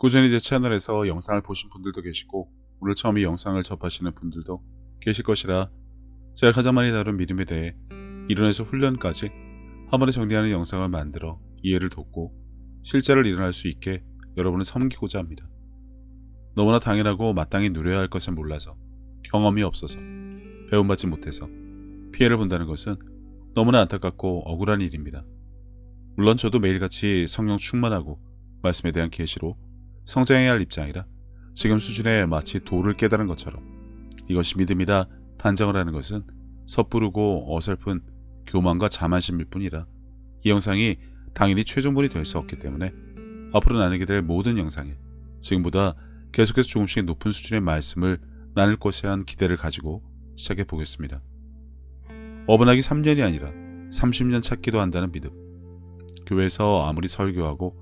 꾸준히 제 채널에서 영상을 보신 분들도 계시고 오늘 처음 이 영상을 접하시는 분들도 계실 것이라 제가 가장 많이 다룬 믿음에 대해 이론에서 훈련까지 한 번에 정리하는 영상을 만들어 이해를 돕고 실제로 일어날 수 있게 여러분을 섬기고자 합니다. 너무나 당연하고 마땅히 누려야 할 것을 몰라서, 경험이 없어서, 배움받지 못해서 피해를 본다는 것은 너무나 안타깝고 억울한 일입니다. 물론 저도 매일같이 성령 충만하고 말씀에 대한 계시로 성장해야 할 입장이라 지금 수준에 마치 도를 깨달은 것처럼 이것이 믿음이다 단정을 하는 것은 섣부르고 어설픈 교만과 자만심일 뿐이라 이 영상이 당연히 최종본이 될 수 없기 때문에 앞으로 나누게 될 모든 영상에 지금보다 계속해서 조금씩 높은 수준의 말씀을 나눌 것이라는 기대를 가지고 시작해 보겠습니다. 어번하기 3년이 아니라 30년 찾기도 한다는 믿음. 교회에서 아무리 설교하고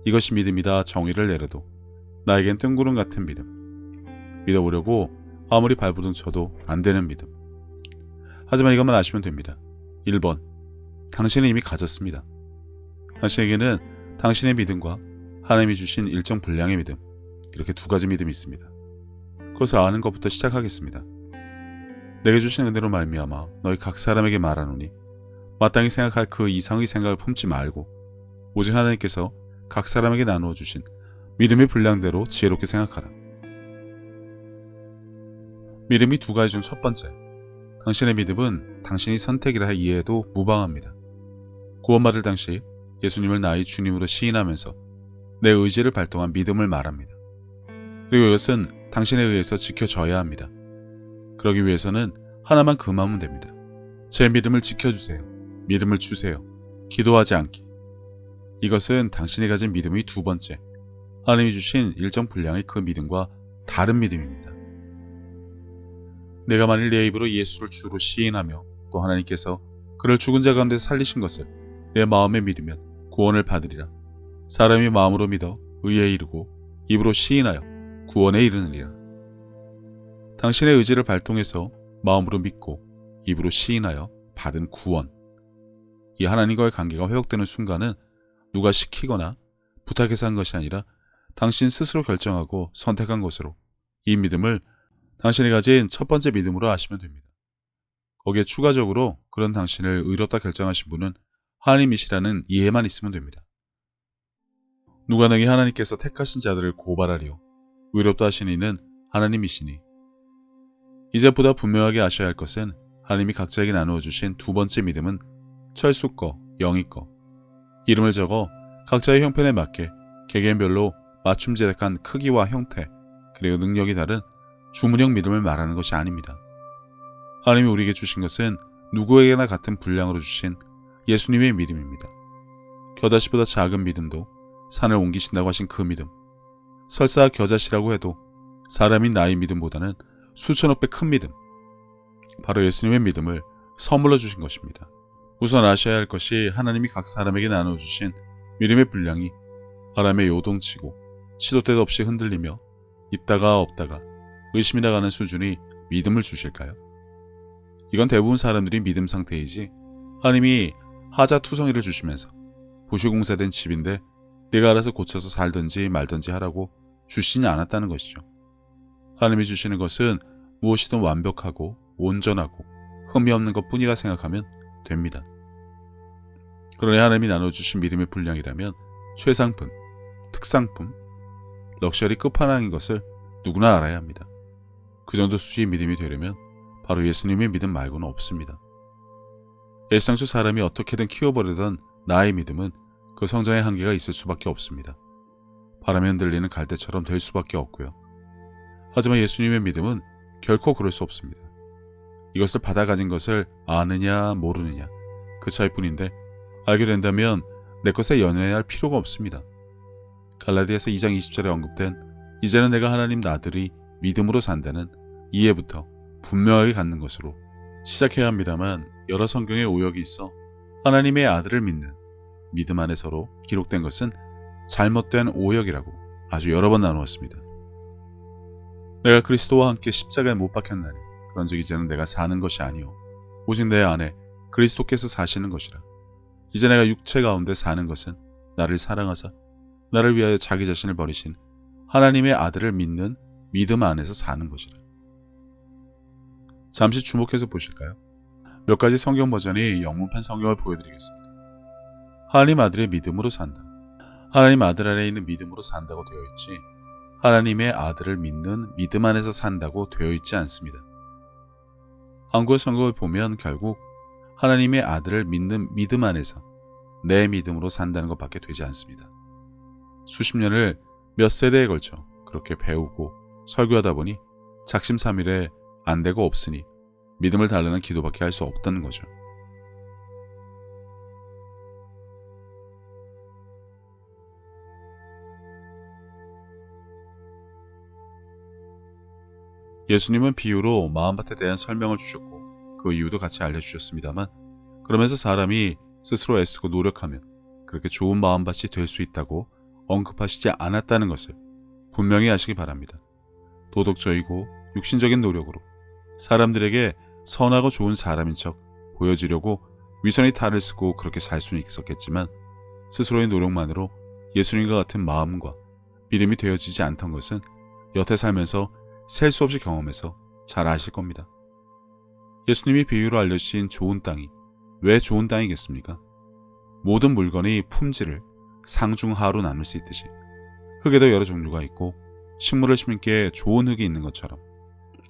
이것이 믿음이다 정의를 내려도 나에겐 뜬구름 같은 믿음. 믿어보려고 아무리 발버둥 쳐도 안 되는 믿음. 하지만 이것만 아시면 됩니다. 1번. 당신은 이미 가졌습니다. 당신에게는 당신의 믿음과 하나님이 주신 일정 분량의 믿음, 이렇게 두 가지 믿음이 있습니다. 그것을 아는 것부터 시작하겠습니다. 내게 주신 은혜로 말미암아 너희 각 사람에게 말하노니 마땅히 생각할 그 이상의 생각을 품지 말고 오직 하나님께서 각 사람에게 나누어 주신 믿음의 분량대로 지혜롭게 생각하라. 믿음이 두 가지 중 첫 번째, 당신의 믿음은 당신이 선택이라 이해해도 무방합니다. 구원받을 당시 예수님을 나의 주님으로 시인하면서 내 의지를 발동한 믿음을 말합니다. 그리고 이것은 당신에 의해서 지켜져야 합니다. 그러기 위해서는 하나만 금하면 됩니다. 제 믿음을 지켜주세요. 믿음을 주세요. 기도하지 않기. 이것은 당신이 가진 믿음의 두 번째, 하나님이 주신 일정 분량의 그 믿음과 다른 믿음입니다. 내가 만일 내 입으로 예수를 주로 시인하며 또 하나님께서 그를 죽은 자 가운데 살리신 것을 내 마음에 믿으면 구원을 받으리라. 사람이 마음으로 믿어 의에 이르고 입으로 시인하여 구원에 이르느니라. 당신의 의지를 발동해서 마음으로 믿고 입으로 시인하여 받은 구원. 이 하나님과의 관계가 회복되는 순간은 누가 시키거나 부탁해서 한 것이 아니라 당신 스스로 결정하고 선택한 것으로 이 믿음을 당신이 가진 첫 번째 믿음으로 아시면 됩니다. 거기에 추가적으로 그런 당신을 의롭다 결정하신 분은 하나님이시라는 이해만 있으면 됩니다. 누가 능히 하나님께서 택하신 자들을 고발하리요 의롭다 하신 이는 하나님이시니. 이제보다 분명하게 아셔야 할 것은 하나님이 각자에게 나누어 주신 두 번째 믿음은 철수 거, 영이 거. 이름을 적어 각자의 형편에 맞게 개개인별로 맞춤 제작한 크기와 형태 그리고 능력이 다른 주문형 믿음을 말하는 것이 아닙니다. 하나님이 우리에게 주신 것은 누구에게나 같은 분량으로 주신 예수님의 믿음입니다. 겨자씨보다 작은 믿음도 산을 옮기신다고 하신 그 믿음. 설사 겨자씨라고 해도 사람인 나의 믿음보다는 수천억 배 큰 믿음. 바로 예수님의 믿음을 선물로 주신 것입니다. 우선 아셔야 할 것이 하나님이 각 사람에게 나눠주신 믿음의 분량이 바람에 요동치고 시도 때도 없이 흔들리며 있다가 없다가 의심이 나가는 수준이 믿음을 주실까요? 이건 대부분 사람들이 믿음 상태이지 하나님이 하자투성이를 주시면서 부실공사된 집인데 내가 알아서 고쳐서 살든지 말든지 하라고 주시지 않았다는 것이죠. 하나님이 주시는 것은 무엇이든 완벽하고 온전하고 흠이 없는 것뿐이라 생각하면 됩니다. 그러나 하나님이 나눠주신 믿음의 분량이라면 최상품, 특상품, 럭셔리 끝판왕인 것을 누구나 알아야 합니다. 그 정도 수준의 믿음이 되려면 바로 예수님의 믿음 말고는 없습니다. 일상 속 사람이 어떻게든 키워버리던 나의 믿음은 그 성장의 한계가 있을 수밖에 없습니다. 바람에 흔들리는 갈대처럼 될 수밖에 없고요. 하지만 예수님의 믿음은 결코 그럴 수 없습니다. 이것을 받아 가진 것을 아느냐 모르느냐 그 차이뿐인데 알게 된다면 내 것에 연연해야 할 필요가 없습니다. 갈라디아서 2장 20절에 언급된 이제는 내가 하나님 나들이 믿음으로 산다는 이해부터 분명하게 갖는 것으로 시작해야 합니다만 여러 성경에 오역이 있어 하나님의 아들을 믿는 믿음 안에서로 기록된 것은 잘못된 오역이라고 아주 여러 번 나누었습니다. 내가 그리스도와 함께 십자가에 못 박혔나니 그런즉 이제는 내가 사는 것이 아니요 오직 내 안에 그리스도께서 사시는 것이라. 이제 내가 육체 가운데 사는 것은 나를 사랑하사 나를 위하여 자기 자신을 버리신 하나님의 아들을 믿는 믿음 안에서 사는 것이라. 잠시 주목해서 보실까요? 몇 가지 성경 버전이 영문판 성경을 보여드리겠습니다. 하나님 아들의 믿음으로 산다. 하나님 아들 안에 있는 믿음으로 산다고 되어 있지, 하나님의 아들을 믿는 믿음 안에서 산다고 되어 있지 않습니다. 한국어 성경을 보면 결국 하나님의 아들을 믿는 믿음 안에서 내 믿음으로 산다는 것밖에 되지 않습니다. 수십 년을 몇 세대에 걸쳐 그렇게 배우고 설교하다 보니 작심삼일에 안 되고 없으니 믿음을 달라는 기도밖에 할 수 없다는 거죠. 예수님은 비유로 마음밭에 대한 설명을 주셨고 그 이유도 같이 알려주셨습니다만, 그러면서 사람이 스스로 애쓰고 노력하면 그렇게 좋은 마음밭이 될 수 있다고 언급하시지 않았다는 것을 분명히 아시기 바랍니다. 도덕적이고 육신적인 노력으로 사람들에게 선하고 좋은 사람인 척 보여지려고 위선의 탈을 쓰고 그렇게 살 수는 있었겠지만, 스스로의 노력만으로 예수님과 같은 마음과 믿음이 되어지지 않던 것은 여태 살면서 셀 수 없이 경험해서 잘 아실 겁니다. 예수님이 비유로 알려주신 좋은 땅이 왜 좋은 땅이겠습니까? 모든 물건의 품질을 상중하로 나눌 수 있듯이 흙에도 여러 종류가 있고 식물을 심기에 좋은 흙이 있는 것처럼,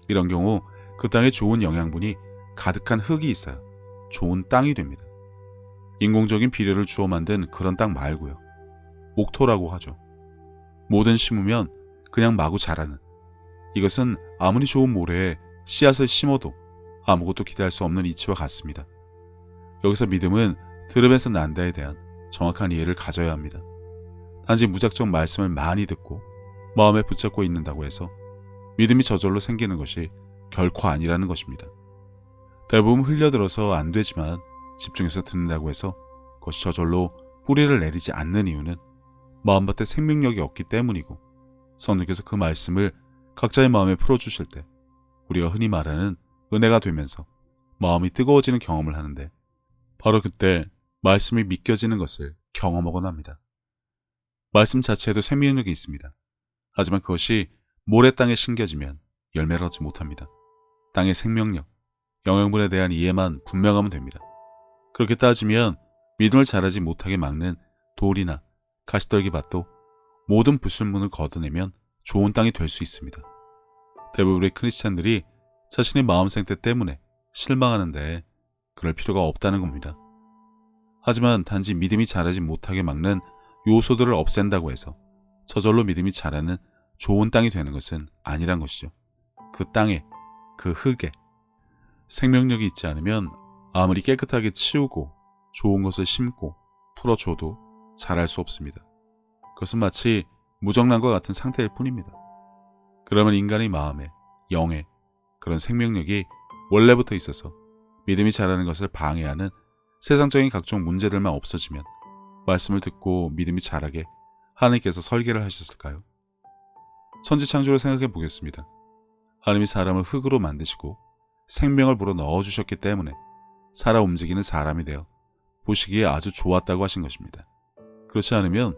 이런 경우 그 땅에 좋은 영양분이 가득한 흙이 있어야 좋은 땅이 됩니다. 인공적인 비료를 주어 만든 그런 땅 말고요. 옥토라고 하죠. 뭐든 심으면 그냥 마구 자라는, 이것은 아무리 좋은 모래에 씨앗을 심어도 아무것도 기대할 수 없는 이치와 같습니다. 여기서 믿음은 들음에서 난다에 대한 정확한 이해를 가져야 합니다. 단지 무작정 말씀을 많이 듣고 마음에 붙잡고 있는다고 해서 믿음이 저절로 생기는 것이 결코 아니라는 것입니다. 대부분 흘려들어서 안 되지만 집중해서 듣는다고 해서 그것이 저절로 뿌리를 내리지 않는 이유는 마음밭에 생명력이 없기 때문이고, 성령께서 그 말씀을 각자의 마음에 풀어주실 때 우리가 흔히 말하는 은혜가 되면서 마음이 뜨거워지는 경험을 하는데, 바로 그때 말씀이 믿겨지는 것을 경험하곤 합니다. 말씀 자체에도 생명력이 있습니다. 하지만 그것이 모래 땅에 심겨지면 열매를 얻지 못합니다. 땅의 생명력, 영양분에 대한 이해만 분명하면 됩니다. 그렇게 따지면 믿음을 자라지 못하게 막는 돌이나 가시떨기밭도 모든 부술문을 걷어내면 좋은 땅이 될 수 있습니다. 대부분의 크리스찬들이 자신의 마음 상태 때문에 실망하는데 그럴 필요가 없다는 겁니다. 하지만 단지 믿음이 자라지 못하게 막는 요소들을 없앤다고 해서 저절로 믿음이 자라는 좋은 땅이 되는 것은 아니란 것이죠. 그 땅에, 그 흙에 생명력이 있지 않으면 아무리 깨끗하게 치우고 좋은 것을 심고 풀어줘도 자랄 수 없습니다. 그것은 마치 무정란과 같은 상태일 뿐입니다. 그러면 인간의 마음에, 영에 그런 생명력이 원래부터 있어서 믿음이 자라는 것을 방해하는 세상적인 각종 문제들만 없어지면 말씀을 듣고 믿음이 자라게 하나님께서 설계를 하셨을까요? 천지창조를 생각해 보겠습니다. 하나님이 사람을 흙으로 만드시고 생명을 불어 넣어주셨기 때문에 살아 움직이는 사람이 되어 보시기에 아주 좋았다고 하신 것입니다. 그렇지 않으면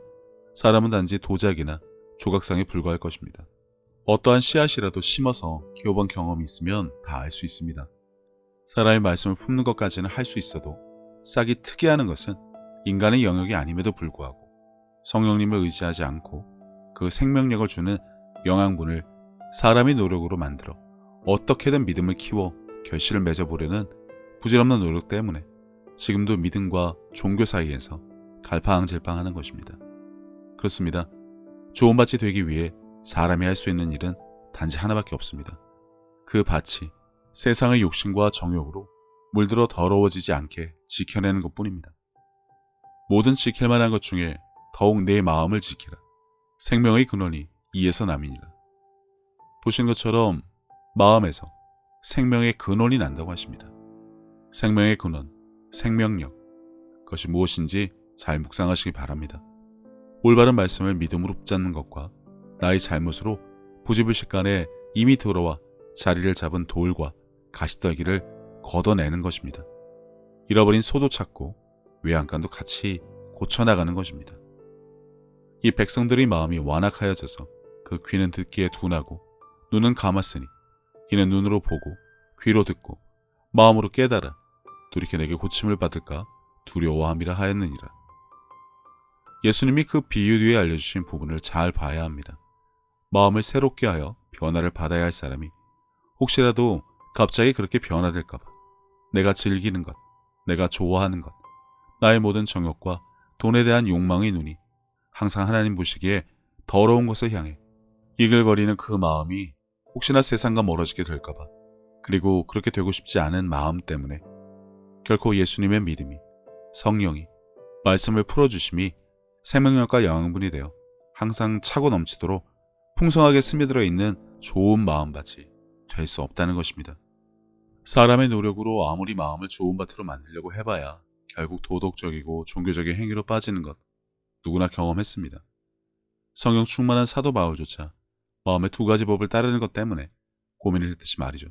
사람은 단지 도자기나 조각상에 불과할 것입니다. 어떠한 씨앗이라도 심어서 키워본 경험이 있으면 다 알 수 있습니다. 사람의 말씀을 품는 것까지는 할 수 있어도 싹이 특이하는 것은 인간의 영역이 아님에도 불구하고 성령님을 의지하지 않고 그 생명력을 주는 영양분을 사람의 노력으로 만들어 어떻게든 믿음을 키워 결실을 맺어보려는 부질없는 노력 때문에 지금도 믿음과 종교 사이에서 갈팡질팡하는 것입니다. 그렇습니다. 좋은 밭이 되기 위해 사람이 할 수 있는 일은 단지 하나밖에 없습니다. 그 밭이 세상의 욕심과 정욕으로 물들어 더러워지지 않게 지켜내는 것뿐입니다. 모든 지킬 만한 것 중에 더욱 내 마음을 지키라. 생명의 근원이 이에서 남이니라. 보신 것처럼 마음에서 생명의 근원이 난다고 하십니다. 생명의 근원, 생명력, 그것이 무엇인지 잘 묵상하시기 바랍니다. 올바른 말씀을 믿음으로 붙잡는 것과 나의 잘못으로 부지불식간에 이미 들어와 자리를 잡은 돌과 가시떨기를 걷어내는 것입니다. 잃어버린 소도 찾고 외양간도 같이 고쳐나가는 것입니다. 이 백성들의 마음이 완악하여져서 그 귀는 듣기에 둔하고 눈은 감았으니 이는 눈으로 보고 귀로 듣고 마음으로 깨달아 돌이켜 내게 고침을 받을까 두려워함이라 하였느니라. 예수님이 그 비유 뒤에 알려주신 부분을 잘 봐야 합니다. 마음을 새롭게 하여 변화를 받아야 할 사람이 혹시라도 갑자기 그렇게 변화될까봐 내가 즐기는 것, 내가 좋아하는 것, 나의 모든 정욕과 돈에 대한 욕망의 눈이 항상 하나님 보시기에 더러운 것을 향해 이글거리는 그 마음이 혹시나 세상과 멀어지게 될까봐, 그리고 그렇게 되고 싶지 않은 마음 때문에 결코 예수님의 믿음이, 성령이, 말씀을 풀어주심이 생명력과 영양분이 되어 항상 차고 넘치도록 풍성하게 스며들어 있는 좋은 마음밭이 될 수 없다는 것입니다. 사람의 노력으로 아무리 마음을 좋은 밭으로 만들려고 해봐야 결국 도덕적이고 종교적인 행위로 빠지는 것 누구나 경험했습니다. 성령 충만한 사도 바울조차 마음의 두 가지 법을 따르는 것 때문에 고민을 했듯이 말이죠.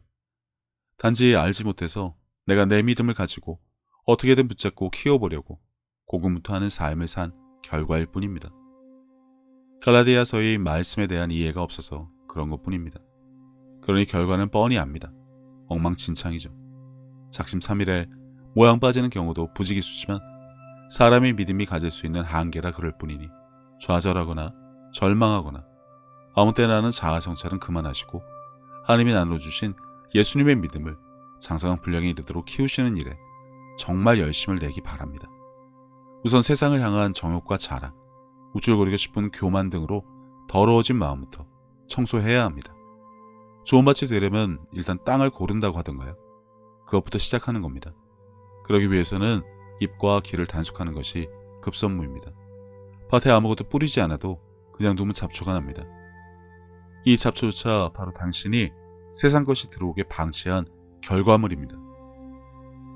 단지 알지 못해서 내가 내 믿음을 가지고 어떻게든 붙잡고 키워보려고 고군분투하는 삶을 산 결과일 뿐입니다. 갈라디아서의 말씀에 대한 이해가 없어서 그런 것뿐입니다. 그러니 결과는 뻔히 압니다. 엉망진창이죠. 작심삼일에 모양 빠지는 경우도 부지기수지만 사람의 믿음이 가질 수 있는 한계라 그럴 뿐이니 좌절하거나 절망하거나 아무 때나 하는 자아성찰은 그만하시고 하나님이 나눠주신 예수님의 믿음을 장성한 분량에 이르도록 키우시는 일에 정말 열심을 내기 바랍니다. 우선 세상을 향한 정욕과 자랑, 우쭐거리고 싶은 교만 등으로 더러워진 마음부터 청소해야 합니다. 좋은 밭이 되려면 일단 땅을 고른다고 하던가요? 그것부터 시작하는 겁니다. 그러기 위해서는 잎과 길을 단속하는 것이 급선무입니다. 밭에 아무것도 뿌리지 않아도 그냥 두면 잡초가 납니다. 이 잡초조차 바로 당신이 세상 것이 들어오게 방치한 결과물입니다.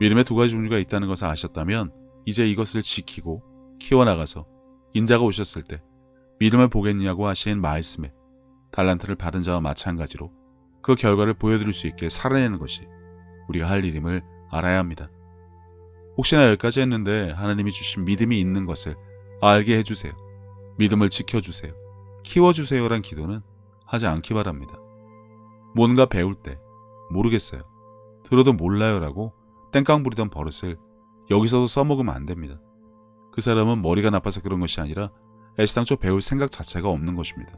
믿음의 두 가지 종류가 있다는 것을 아셨다면 이제 이것을 지키고 키워나가서 인자가 오셨을 때 믿음을 보겠냐고 하신 말씀에 달란트를 받은 자와 마찬가지로 그 결과를 보여드릴 수 있게 살아내는 것이 우리가 할 일임을 알아야 합니다. 혹시나 여기까지 했는데 하나님이 주신 믿음이 있는 것을 알게 해주세요. 믿음을 지켜주세요. 키워주세요란 기도는 하지 않기 바랍니다. 뭔가 배울 때 모르겠어요, 들어도 몰라요라고 땡깡 부리던 버릇을 여기서도 써먹으면 안 됩니다. 그 사람은 머리가 나빠서 그런 것이 아니라 애시당초 배울 생각 자체가 없는 것입니다.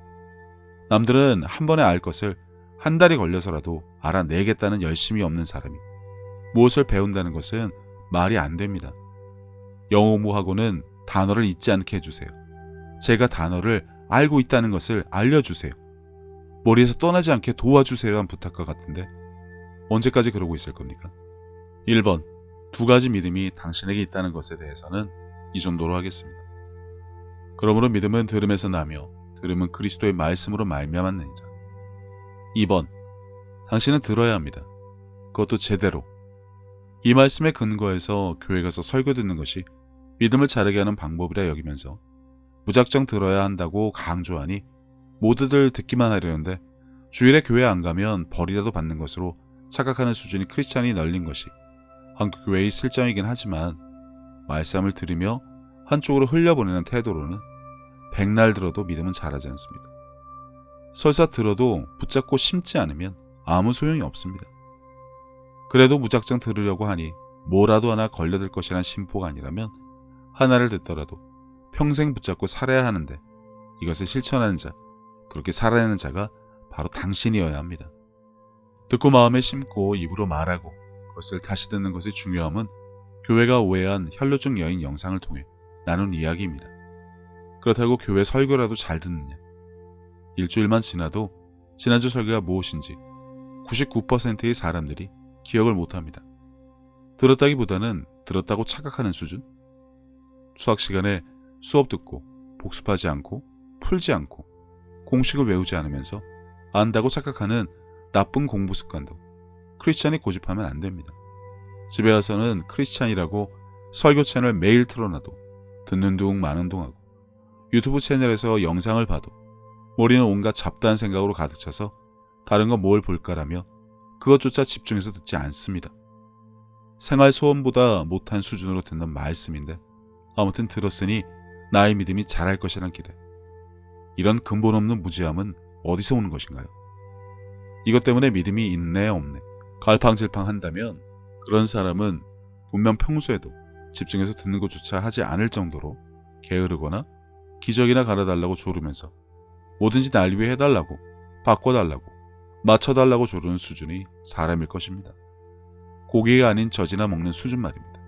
남들은 한 번에 알 것을 한 달이 걸려서라도 알아내겠다는 열심이 없는 사람이 무엇을 배운다는 것은 말이 안 됩니다. 영어 공부하고는 단어를 잊지 않게 해주세요. 제가 단어를 알고 있다는 것을 알려주세요. 머리에서 떠나지 않게 도와주세요란 부탁과 같은데 언제까지 그러고 있을 겁니까? 1번, 두 가지 믿음이 당신에게 있다는 것에 대해서는 이 정도로 하겠습니다. 그러므로 믿음은 들음에서 나며 들음은 그리스도의 말씀으로 말미암았느니라. 2번, 당신은 들어야 합니다. 그것도 제대로. 이 말씀에 근거해서 교회 가서 설교 듣는 것이 믿음을 자르게 하는 방법이라 여기면서 무작정 들어야 한다고 강조하니 모두들 듣기만 하려는데 주일에 교회 안 가면 벌이라도 받는 것으로 착각하는 수준이 크리스찬이 널린 것이 한국 교회의 실정이긴 하지만 말씀을 들으며 한쪽으로 흘려보내는 태도로는 백날 들어도 믿음은 자라지 않습니다. 설사 들어도 붙잡고 심지 않으면 아무 소용이 없습니다. 그래도 무작정 들으려고 하니 뭐라도 하나 걸려들 것이란 심포가 아니라면 하나를 듣더라도 평생 붙잡고 살아야 하는데 이것을 실천하는 자, 그렇게 살아내는 자가 바로 당신이어야 합니다. 듣고 마음에 심고 입으로 말하고 그것을 다시 듣는 것의 중요함은 교회가 오해한 혈루증 여인 영상을 통해 나눈 이야기입니다. 그렇다고 교회 설교라도 잘 듣느냐? 일주일만 지나도 지난주 설교가 무엇인지 99%의 사람들이 기억을 못합니다. 들었다기보다는 들었다고 착각하는 수준? 수학 시간에 수업 듣고 복습하지 않고 풀지 않고 공식을 외우지 않으면서 안다고 착각하는 나쁜 공부 습관도 크리스찬이 고집하면 안 됩니다. 집에 와서는 크리스찬이라고 설교 채널 매일 틀어놔도 듣는 둥 마는 둥 하고 유튜브 채널에서 영상을 봐도 머리는 온갖 잡다한 생각으로 가득 차서 다른 건 뭘 볼까라며 그것조차 집중해서 듣지 않습니다. 생활 소원보다 못한 수준으로 듣는 말씀인데 아무튼 들었으니 나의 믿음이 자랄 것이란 기대. 이런 근본 없는 무지함은 어디서 오는 것인가요? 이것 때문에 믿음이 있네 없네 갈팡질팡 한다면 그런 사람은 분명 평소에도 집중해서 듣는 것조차 하지 않을 정도로 게으르거나 기적이나 가르달라고 조르면서 뭐든지 날 위해 해달라고 바꿔달라고 맞춰달라고 조르는 수준이 사람일 것입니다. 고기가 아닌 젖이나 먹는 수준 말입니다.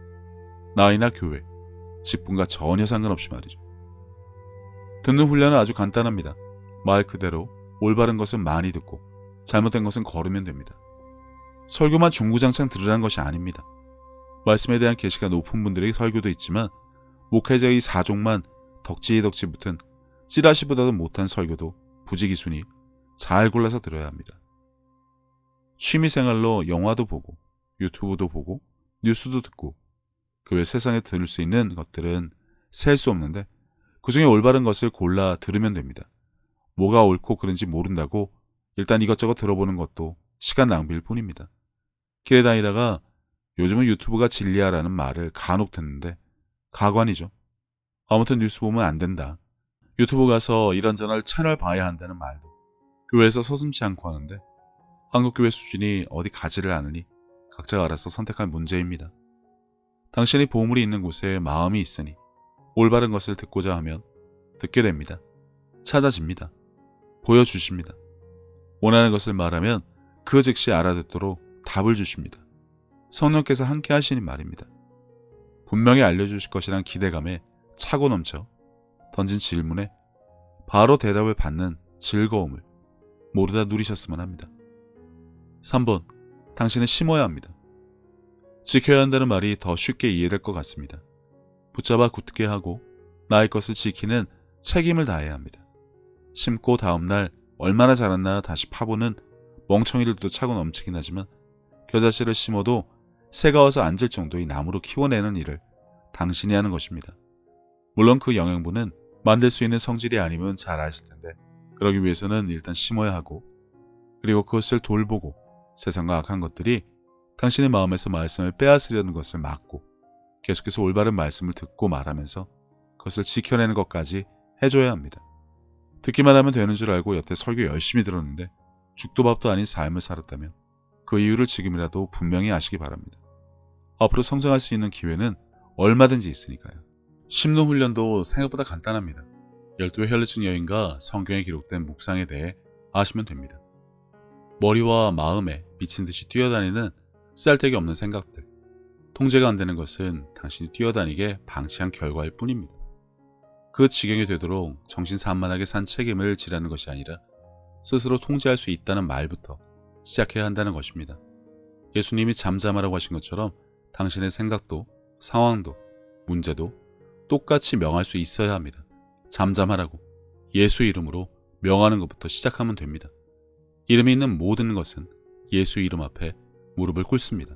나이나 교회, 직분과 전혀 상관없이 말이죠. 듣는 훈련은 아주 간단합니다. 말 그대로 올바른 것은 많이 듣고 잘못된 것은 걸으면 됩니다. 설교만 중구장창 들으라는 것이 아닙니다. 말씀에 대한 계시가 높은 분들의 설교도 있지만 목회자의 사족만 덕지덕지 붙은 찌라시보다도 못한 설교도 부지기순이 잘 골라서 들어야 합니다. 취미생활로 영화도 보고 유튜브도 보고 뉴스도 듣고 그 외 세상에 들을 수 있는 것들은 셀 수 없는데 그중에 올바른 것을 골라 들으면 됩니다. 뭐가 옳고 그른지 모른다고 일단 이것저것 들어보는 것도 시간 낭비일 뿐입니다. 길에 다니다가 요즘은 유튜브가 진리야라는 말을 간혹 듣는데 가관이죠. 아무튼 뉴스 보면 안 된다. 유튜브 가서 이런저런 채널 봐야 한다는 말도 교회에서 서슴지 않고 하는데 한국교회 수준이 어디 가지를 않으니 각자가 알아서 선택할 문제입니다. 당신이 보물이 있는 곳에 마음이 있으니 올바른 것을 듣고자 하면 듣게 됩니다. 찾아집니다. 보여주십니다. 원하는 것을 말하면 그 즉시 알아듣도록 답을 주십니다. 성령께서 함께 하시니 말입니다. 분명히 알려주실 것이란 기대감에 차고 넘쳐 던진 질문에 바로 대답을 받는 즐거움을 모두 다 누리셨으면 합니다. 3번. 당신은 심어야 합니다. 지켜야 한다는 말이 더 쉽게 이해될 것 같습니다. 붙잡아 굳게 하고 나의 것을 지키는 책임을 다해야 합니다. 심고 다음날 얼마나 자랐나 다시 파보는 멍청이들도 차고 넘치긴 하지만 겨자씨를 심어도 새가 와서 앉을 정도의 나무로 키워내는 일을 당신이 하는 것입니다. 물론 그 영양분은 만들 수 있는 성질이 아니면 잘 아실 텐데 그러기 위해서는 일단 심어야 하고 그리고 그것을 돌보고 세상과 악한 것들이 당신의 마음에서 말씀을 빼앗으려는 것을 막고 계속해서 올바른 말씀을 듣고 말하면서 그것을 지켜내는 것까지 해줘야 합니다. 듣기만 하면 되는 줄 알고 여태 설교 열심히 들었는데 죽도 밥도 아닌 삶을 살았다면 그 이유를 지금이라도 분명히 아시기 바랍니다. 앞으로 성장할 수 있는 기회는 얼마든지 있으니까요. 심는 훈련도 생각보다 간단합니다. 12회 혈루증 여인과 성경에 기록된 묵상에 대해 아시면 됩니다. 머리와 마음에 미친 듯이 뛰어다니는 쓸데기 없는 생각들, 통제가 안 되는 것은 당신이 뛰어다니게 방치한 결과일 뿐입니다. 그 지경이 되도록 정신산만하게 산 책임을 지라는 것이 아니라 스스로 통제할 수 있다는 말부터 시작해야 한다는 것입니다. 예수님이 잠잠하라고 하신 것처럼 당신의 생각도 상황도 문제도 똑같이 명할 수 있어야 합니다. 잠잠하라고 예수 이름으로 명하는 것부터 시작하면 됩니다. 이름이 있는 모든 것은 예수 이름 앞에 무릎을 꿇습니다.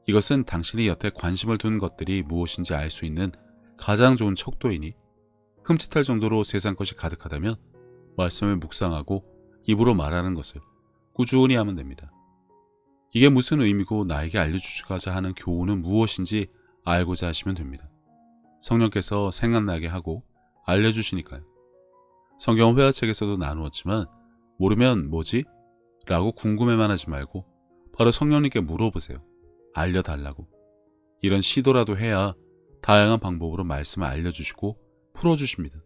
이것은 당신이 여태 관심을 둔 것들이 무엇인지 알 수 있는 가장 좋은 척도이니 흠칫할 정도로 세상 것이 가득하다면 말씀을 묵상하고 입으로 말하는 것을 꾸준히 하면 됩니다. 이게 무슨 의미고 나에게 알려주고자 하는 교훈은 무엇인지 알고자 하시면 됩니다. 성령께서 생각나게 하고 알려주시니까요. 성경은 회화책에서도 나누었지만 모르면 뭐지? 라고 궁금해만 하지 말고 바로 성령님께 물어보세요. 알려달라고. 이런 시도라도 해야 다양한 방법으로 말씀을 알려주시고 풀어주십니다.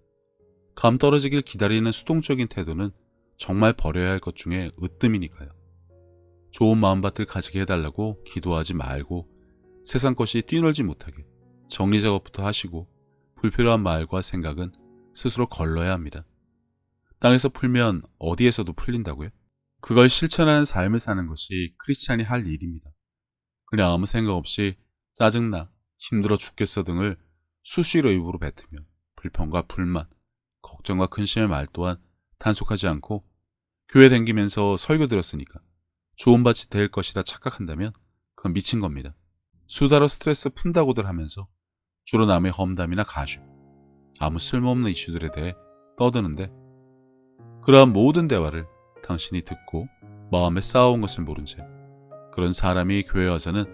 감 떨어지길 기다리는 수동적인 태도는 정말 버려야 할 것 중에 으뜸이니까요. 좋은 마음밭을 가지게 해달라고 기도하지 말고 세상 것이 뛰놀지 못하게 정리작업부터 하시고 불필요한 말과 생각은 스스로 걸러야 합니다. 땅에서 풀면 어디에서도 풀린다고요? 그걸 실천하는 삶을 사는 것이 크리스찬이 할 일입니다. 그냥 아무 생각 없이 짜증나, 힘들어 죽겠어 등을 수시로 입으로 뱉으며 불평과 불만, 걱정과 근심의 말 또한 단속하지 않고 교회 댕기면서 설교 들었으니까 좋은 밭이 될 것이라 착각한다면 그건 미친 겁니다. 수다로 스트레스 푼다고들 하면서 주로 남의 험담이나 가십, 아무 쓸모없는 이슈들에 대해 떠드는데 그러한 모든 대화를 당신이 듣고 마음에 쌓아온 것을 모른 채 그런 사람이 교회에 와서는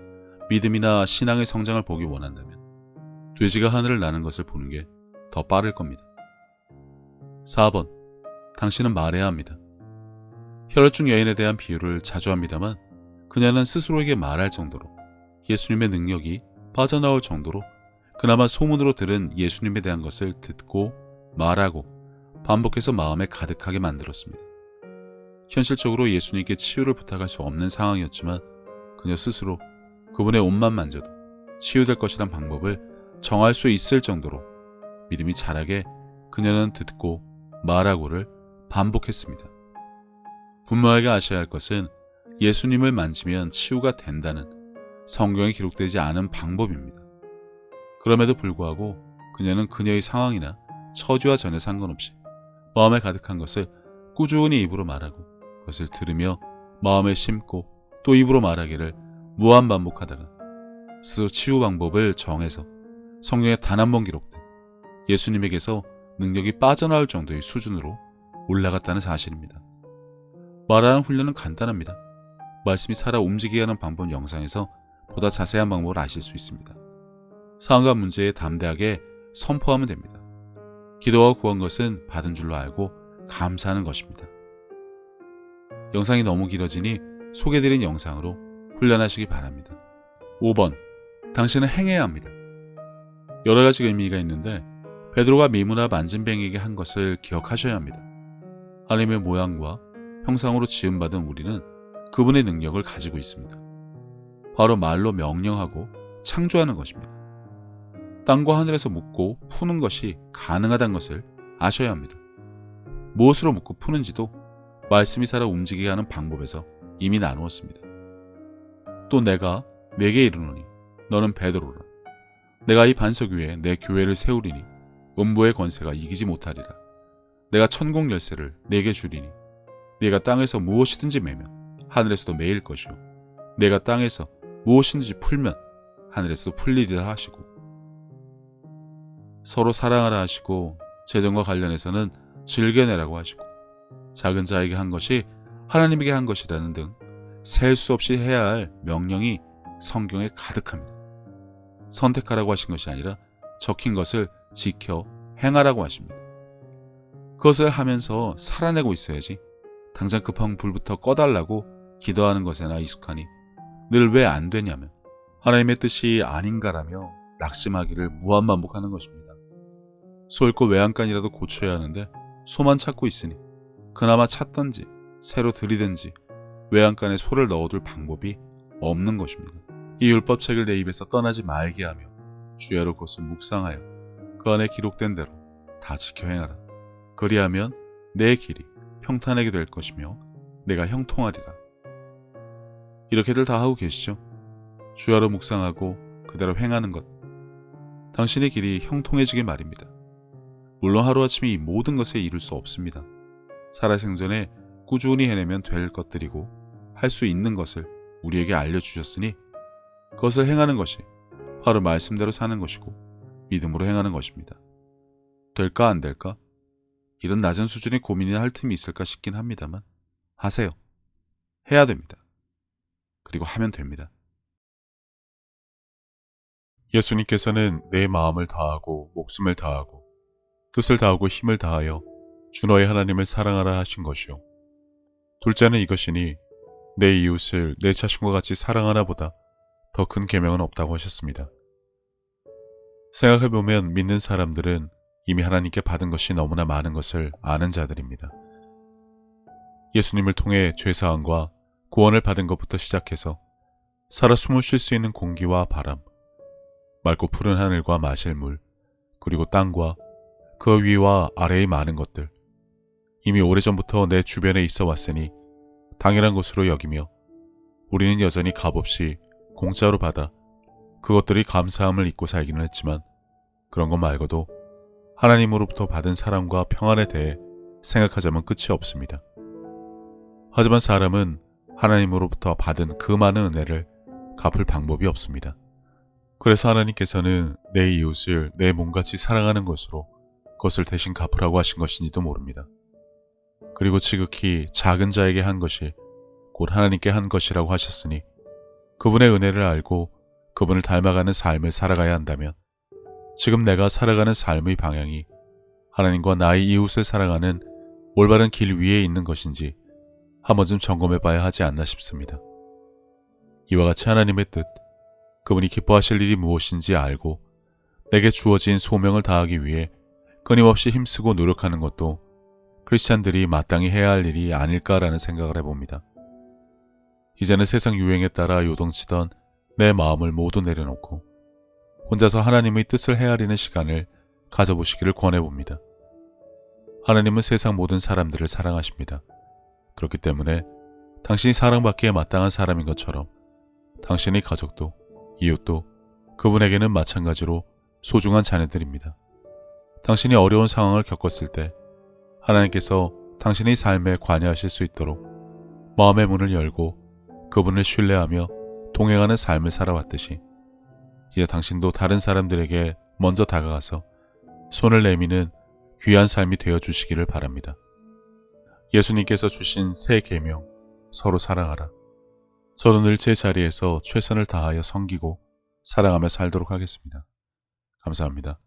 믿음이나 신앙의 성장을 보기 원한다면 돼지가 하늘을 나는 것을 보는 게 더 빠를 겁니다. 4번. 당신은 말해야 합니다. 혈혈중 여인에 대한 비유를 자주 합니다만 그녀는 스스로에게 말할 정도로 예수님의 능력이 빠져나올 정도로 그나마 소문으로 들은 예수님에 대한 것을 듣고 말하고 반복해서 마음에 가득하게 만들었습니다. 현실적으로 예수님께 치유를 부탁할 수 없는 상황이었지만 그녀 스스로 그분의 옷만 만져도 치유될 것이란 방법을 정할 수 있을 정도로 믿음이 자라게 그녀는 듣고 말하고를 반복했습니다. 분명하게 아셔야 할 것은 예수님을 만지면 치유가 된다는 성경에 기록되지 않은 방법입니다. 그럼에도 불구하고 그녀는 그녀의 상황이나 처지와 전혀 상관없이 마음에 가득한 것을 꾸준히 입으로 말하고 그것을 들으며 마음에 심고 또 입으로 말하기를 무한반복하다가 스스로 치유 방법을 정해서 성경에 단 한 번 기록된 예수님에게서 능력이 빠져나올 정도의 수준으로 올라갔다는 사실입니다. 말하는 훈련은 간단합니다. 말씀이 살아 움직이게 하는 방법 영상에서 보다 자세한 방법을 아실 수 있습니다. 상황과 문제에 담대하게 선포하면 됩니다. 기도와 구한 것은 받은 줄로 알고 감사하는 것입니다. 영상이 너무 길어지니 소개드린 영상으로 훈련하시기 바랍니다. 5번. 당신은 행해야 합니다. 여러 가지 의미가 있는데 베드로가 미무나 만진뱅이에게 한 것을 기억하셔야 합니다. 하나님의 모양과 형상으로 지음받은 우리는 그분의 능력을 가지고 있습니다. 바로 말로 명령하고 창조하는 것입니다. 땅과 하늘에서 묶고 푸는 것이 가능하다는 것을 아셔야 합니다. 무엇으로 묶고 푸는지도 말씀이 살아 움직이게 하는 방법에서 이미 나누었습니다. 또 내가 내게 이르노니 너는 베드로라. 내가 이 반석 위에 내 교회를 세우리니 음부의 권세가 이기지 못하리라. 내가 천국 열쇠를 내게 주리니 네가 땅에서 무엇이든지 매면 하늘에서도 매일 것이요 내가 땅에서 무엇이든지 풀면 하늘에서도 풀리리라 하시고 서로 사랑하라 하시고 재정과 관련해서는 즐겨내라고 하시고 작은 자에게 한 것이 하나님에게 한 것이라는 등 셀 수 없이 해야 할 명령이 성경에 가득합니다. 선택하라고 하신 것이 아니라 적힌 것을 지켜 행하라고 하십니다. 그것을 하면서 살아내고 있어야지 당장 급한 불부터 꺼달라고 기도하는 것에나 익숙하니 늘 왜 안 되냐면 하나님의 뜻이 아닌가라며 낙심하기를 무한반복하는 것입니다. 소 잃고 외양간이라도 고쳐야 하는데 소만 찾고 있으니 그나마 찾든지 새로 들이든지 외양간에 소를 넣어둘 방법이 없는 것입니다. 이 율법책을 내 입에서 떠나지 말게 하며 주야로 그것을 묵상하여 그 안에 기록된 대로 다 지켜 행하라. 그리하면 내 길이 평탄하게 될 것이며 내가 형통하리라. 이렇게들 다 하고 계시죠? 주야로 묵상하고 그대로 행하는 것. 당신의 길이 형통해지길 말입니다. 물론 하루아침에 이 모든 것에 이룰 수 없습니다. 살아생전에 꾸준히 해내면 될 것들이고 할 수 있는 것을 우리에게 알려주셨으니 그것을 행하는 것이 바로 말씀대로 사는 것이고 믿음으로 행하는 것입니다. 될까 안 될까? 이런 낮은 수준의 고민이나 할 틈이 있을까 싶긴 합니다만 하세요. 해야 됩니다. 그리고 하면 됩니다. 예수님께서는 내 마음을 다하고 목숨을 다하고 뜻을 다하고 힘을 다하여 주 너의 하나님을 사랑하라 하신 것이요. 둘째는 이것이니 내 이웃을 내 자신과 같이 사랑하나보다 더 큰 계명은 없다고 하셨습니다. 생각해보면 믿는 사람들은 이미 하나님께 받은 것이 너무나 많은 것을 아는 자들입니다. 예수님을 통해 죄사함과 구원을 받은 것부터 시작해서 살아 숨을 쉴 수 있는 공기와 바람, 맑고 푸른 하늘과 마실 물, 그리고 땅과 그 위와 아래의 많은 것들, 이미 오래전부터 내 주변에 있어 왔으니 당연한 것으로 여기며 우리는 여전히 값없이 공짜로 받아 그것들이 감사함을 잊고 살기는 했지만 그런 것 말고도 하나님으로부터 받은 사랑과 평안에 대해 생각하자면 끝이 없습니다. 하지만 사람은 하나님으로부터 받은 그 많은 은혜를 갚을 방법이 없습니다. 그래서 하나님께서는 내 이웃을 내 몸같이 사랑하는 것으로 그것을 대신 갚으라고 하신 것인지도 모릅니다. 그리고 지극히 작은 자에게 한 것이 곧 하나님께 한 것이라고 하셨으니 그분의 은혜를 알고 그분을 닮아가는 삶을 살아가야 한다면 지금 내가 살아가는 삶의 방향이 하나님과 나의 이웃을 사랑하는 올바른 길 위에 있는 것인지 한 번쯤 점검해 봐야 하지 않나 싶습니다. 이와 같이 하나님의 뜻, 그분이 기뻐하실 일이 무엇인지 알고 내게 주어진 소명을 다하기 위해 끊임없이 힘쓰고 노력하는 것도 크리스찬들이 마땅히 해야 할 일이 아닐까라는 생각을 해봅니다. 이제는 세상 유행에 따라 요동치던 내 마음을 모두 내려놓고 혼자서 하나님의 뜻을 헤아리는 시간을 가져보시기를 권해봅니다. 하나님은 세상 모든 사람들을 사랑하십니다. 그렇기 때문에 당신이 사랑받기에 마땅한 사람인 것처럼 당신의 가족도 이웃도 그분에게는 마찬가지로 소중한 자녀들입니다. 당신이 어려운 상황을 겪었을 때 하나님께서 당신의 삶에 관여하실 수 있도록 마음의 문을 열고 그분을 신뢰하며 동행하는 삶을 살아왔듯이 이제 당신도 다른 사람들에게 먼저 다가가서 손을 내미는 귀한 삶이 되어주시기를 바랍니다. 예수님께서 주신 새 계명, 서로 사랑하라. 저도 늘 제 자리에서 최선을 다하여 섬기고 사랑하며 살도록 하겠습니다. 감사합니다.